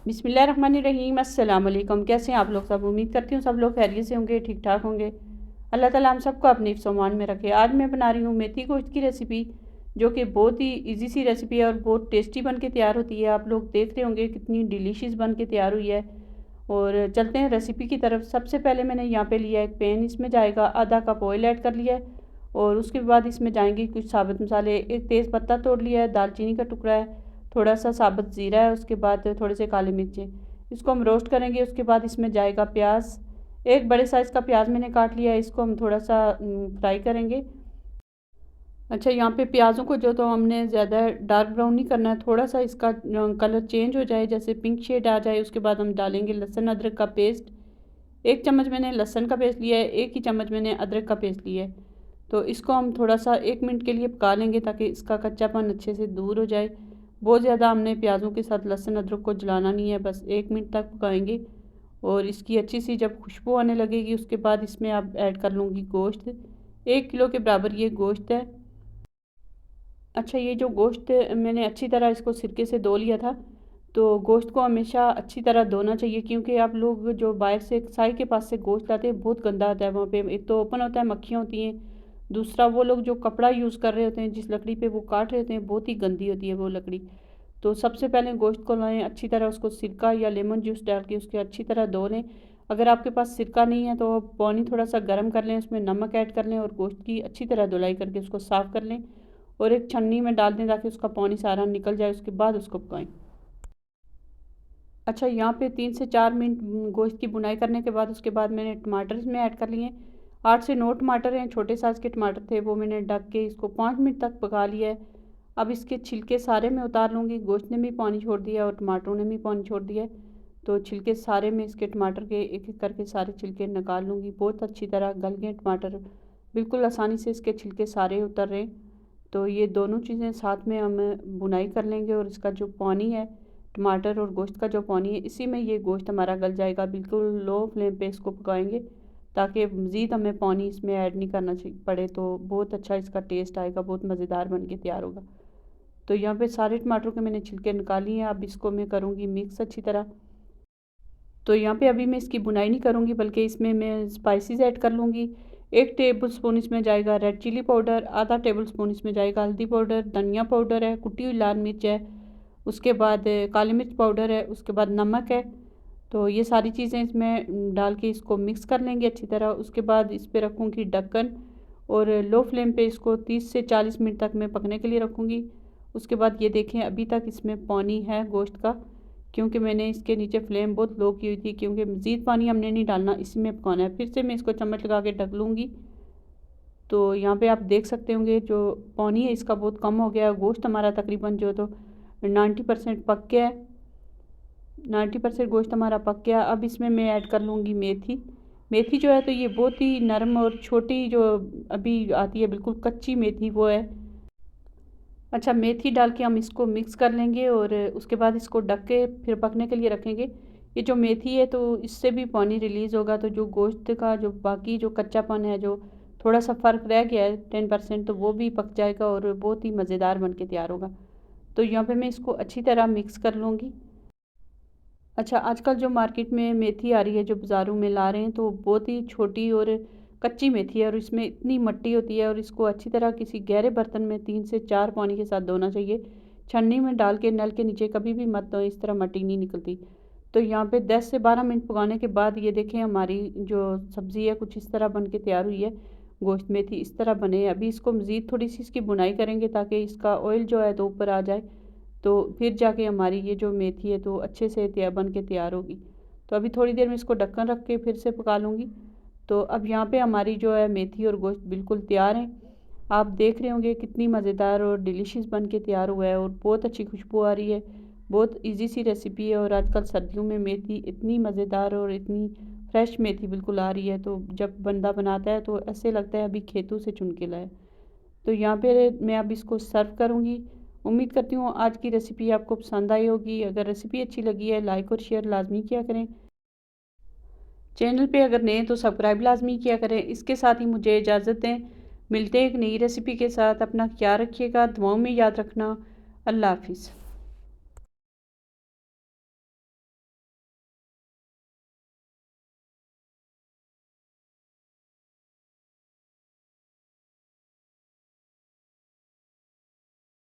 बिस्मिल्लाहिर्रहमानिर्रहीम। अस्सलाम वालेकुम। कैसे हैं आप लोग सब? उम्मीद करती हूँ सब लोग खैरियत से होंगे, ठीक ठाक होंगे। अल्लाह ताला हम सबको अपनी हिफ्ज़-ओ-अमान में रखे। आज मैं बना रही हूँ मेथी गोश्त की रेसिपी, जो कि बहुत ही इजी सी रेसिपी है और बहुत टेस्टी बन के तैयार होती है। आप लोग देख रहे होंगे कितनी डिलीशियस बन के तैयार हुई है। और चलते हैं रेसिपी की तरफ। सबसे पहले मैंने यहाँ पे लिया एक पैन, इसमें जाएगा आधा कप ऑयल ऐड कर लिया है। और उसके बाद इसमें जाएंगे कुछ साबुत मसाले, एक तेज़ पत्ता तोड़ लिया है, दालचीनी का टुकड़ा है, थोड़ा सा साबुत ज़ीरा है, उसके बाद थोड़े से काली मिर्चें। इसको हम रोस्ट करेंगे। उसके बाद इसमें जाएगा प्याज, एक बड़े साइज़ का प्याज मैंने काट लिया है, इसको हम थोड़ा सा फ्राई करेंगे। अच्छा, यहाँ पे प्याज़ों को जो तो हमने ज़्यादा डार्क ब्राउन नहीं करना है, थोड़ा सा इसका कलर चेंज हो जाए, जैसे पिंक शेड आ जाए। उसके बाद हम डालेंगे लहसुन अदरक का पेस्ट। एक चम्मच मैंने लहसुन का पेस्ट लिया है, एक ही चम्मच मैंने अदरक का पेस्ट लिया है। तो इसको हम थोड़ा सा 1 मिनट के लिए पका लेंगे ताकि इसका कच्चापन अच्छे से दूर हो जाए। बहुत ज़्यादा हमने प्याज़ों के साथ लहसुन अदरक को जलाना नहीं है, बस 1 मिनट तक पकाएंगे। और इसकी अच्छी सी जब खुशबू आने लगेगी, उसके बाद इसमें आप ऐड कर लूँगी गोश्त। 1 किलो के बराबर ये गोश्त है। अच्छा, ये जो गोश्त मैंने अच्छी तरह इसको सिरके से धो लिया था। तो गोश्त को हमेशा अच्छी तरह धोना चाहिए, क्योंकि आप लोग जो बाहर से साई के पास से गोश्त लाते हैं बहुत गंदा आता है। वहाँ पे एक तो ओपन होता है, मक्खियाँ होती हैं। दूसरा, वो लोग जो कपड़ा यूज़ कर रहे होते हैं, जिस लकड़ी पे वो काट रहे होते हैं, बहुत ही गंदी होती है वो लकड़ी। तो सबसे पहले गोश्त को लाएँ, अच्छी तरह उसको सिरका या लेमन जूस डाल के उसके अच्छी तरह धो लें। अगर आपके पास सिरका नहीं है तो पानी थोड़ा सा गर्म कर लें, उसमें नमक ऐड कर लें और गोश्त की अच्छी तरह धुलाई करके उसको साफ़ कर लें और एक छन्नी में डाल दें ताकि उसका पानी सारा निकल जाए। उसके बाद उसको पकाएं। अच्छा, यहाँ पे 3 से 4 मिनट गोश्त की बुनाई करने के बाद उसके बाद मैंने टमाटर इसमें ऐड कर लिए। 8 से 9 टमाटर हैं, छोटे साइज़ के टमाटर थे, वो मैंने ढक के इसको 5 मिनट तक पका लिया है। अब इसके छिलके सारे मैं उतार लूँगी। गोश्त ने भी पानी छोड़ दिया और टमाटरों ने भी पानी छोड़ दिया है। तो छिलके सारे मैं इसके टमाटर के एक एक करके सारे छिलके निकाल लूँगी। बहुत अच्छी तरह गल गए टमाटर, बिल्कुल आसानी से इसके छिलके सारे उतर रहे। तो ये दोनों चीज़ें साथ में हम बुनाई कर लेंगे और इसका जो पानी है, टमाटर और गोश्त का जो पानी है, इसी में ये गोश्त हमारा गल जाएगा। बिल्कुल लो फ्लेम पे इसको पकाएंगे ताकि मज़ीद हमें पानी इसमें ऐड नहीं करना पड़े। तो बहुत अच्छा इसका टेस्ट आएगा, बहुत मज़ेदार बन के तैयार होगा। तो यहाँ पे सारे टमाटरों के मैंने छिलके निकाली हैं। अब इसको मैं करूँगी मिक्स अच्छी तरह। तो यहाँ पे अभी मैं इसकी बुनाई नहीं करूँगी, बल्कि इसमें मैं स्पाइसेस ऐड कर लूँगी। 1 टेबल स्पून इसमें जाएगा रेड चिली पाउडर, आधा टेबल स्पून इसमें जाएगा हल्दी पाउडर, धनिया पाउडर है, कुटी हुई लाल मिर्च है, उसके बाद काली मिर्च पाउडर है, उसके बाद नमक है। तो ये सारी चीज़ें इसमें डाल के इसको मिक्स कर लेंगे अच्छी तरह। उसके बाद इस पर रखूँगी ढक्कन और लो फ्लेम पे इसको 30 से 40 मिनट तक मैं पकने के लिए रखूँगी। उसके बाद ये देखें, अभी तक इसमें पानी है गोश्त का, क्योंकि मैंने इसके नीचे फ्लेम बहुत लो की हुई थी, क्योंकि मज़ीद पानी हमने नहीं डालना, इसी में पकाना है। फिर से मैं इसको चम्मच लगा के ढक लूँगी। तो यहाँ पे आप देख सकते होंगे जो पानी है इसका बहुत कम हो गया है। गोश्त हमारा तकरीबन जो तो 90% पक गया है। 90% गोश्त हमारा पक गया। अब इसमें मैं ऐड कर लूँगी मेथी। मेथी जो है तो ये बहुत ही नरम और छोटी जो अभी आती है, बिल्कुल कच्ची मेथी वो है। अच्छा, मेथी डाल के हम इसको मिक्स कर लेंगे और उसके बाद इसको ढक के फिर पकने के लिए रखेंगे। ये जो मेथी है तो इससे भी पानी रिलीज़ होगा, तो जो गोश्त का जो बाकी जो कच्चापन है, जो थोड़ा सा फ़र्क रह गया है 10%, तो वो भी पक जाएगा और बहुत ही मज़ेदार बन के तैयार होगा। तो यहाँ पे मैं इसको अच्छी तरह मिक्स कर लूँगी। अच्छा, आजकल जो मार्केट में मेथी आ रही है, जो बाज़ारों में ला रहे हैं, तो बहुत ही छोटी और कच्ची मेथी है और इसमें इतनी मट्टी होती है। और इसको अच्छी तरह किसी गहरे बर्तन में 3 से 4 पानी के साथ धोना चाहिए। छन्नी में डाल के नल के नीचे कभी भी मत धोएं, इस तरह मट्टी नहीं निकलती। तो यहाँ पे 10 से 12 मिनट पकाने के बाद ये देखें, हमारी जो सब्ज़ी है कुछ इस तरह बन के तैयार हुई है। गोश्त मेथी इस तरह बने। अभी इसको मज़ीद थोड़ी सी इसकी बुनाई करेंगे ताकि इसका ऑयल जो है तो ऊपर आ जाए। तो फिर जाके हमारी ये जो मेथी है तो अच्छे से तैयार बन के तैयार होगी। तो अभी थोड़ी देर में इसको ढक्कन रख के फिर से पका लूँगी। तो अब यहाँ पे हमारी जो है मेथी और गोश्त बिल्कुल तैयार हैं। आप देख रहे होंगे कितनी मज़ेदार और डिलीशियस बन के तैयार हुआ है और बहुत अच्छी खुशबू आ रही है। बहुत इजी सी रेसिपी है और आजकल सर्दियों में मेथी इतनी मज़ेदार और इतनी फ्रेश मेथी बिल्कुल आ रही है, तो जब बंदा बनाता है तो ऐसे लगता है अभी खेतों से चुन के लाए। तो यहाँ पे मैं अब इसको सर्व करूँगी। उम्मीद करती हूँ आज की रेसिपी आपको पसंद आई होगी। अगर रेसिपी अच्छी लगी है, लाइक और शेयर लाजमी किया करें। चैनल पे अगर नए तो सब्सक्राइब लाजमी किया करें। इसके साथ ही मुझे इजाज़त दें। मिलते हैं एक नई रेसिपी के साथ। अपना ख्याल रखिएगा, दुआओं में याद रखना। अल्लाह हाफिज़।